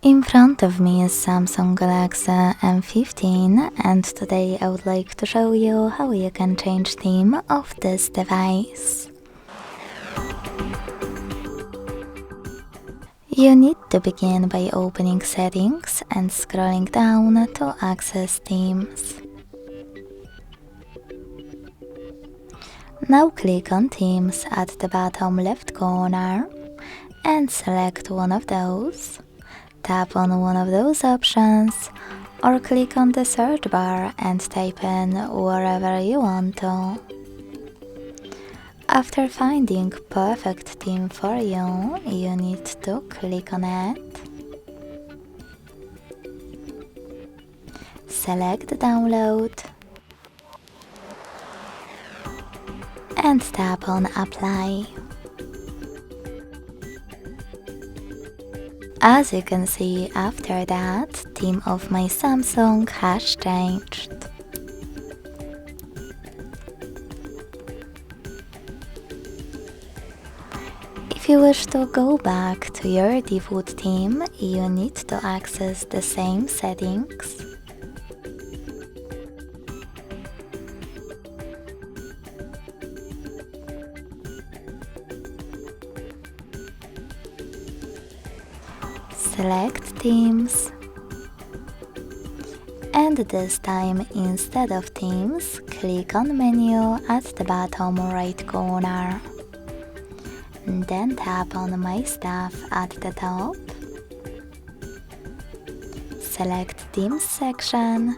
In front of me is Samsung Galaxy M15, and today I would like to show you how you can change theme of this device. You need to begin by opening settings and scrolling down to access themes. Now click on themes at the bottom left corner and select one of those. Tap on one of those options or click on the search bar and type in wherever you want to. After finding perfect theme for you, you need to click on it. Select download and tap on apply. As you can see, after that, theme of my Samsung has changed. If you wish to go back to your default theme, you need to access the same settings. Select themes, and this time instead of themes, click on menu at the bottom right corner. Then tap on my stuff at the top. Select themes section,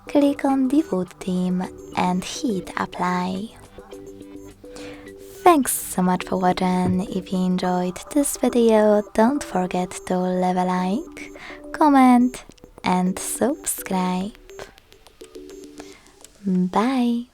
click on default theme and hit apply. Thanks so much for watching. If you enjoyed this video, don't forget to leave a like, comment and subscribe. Bye!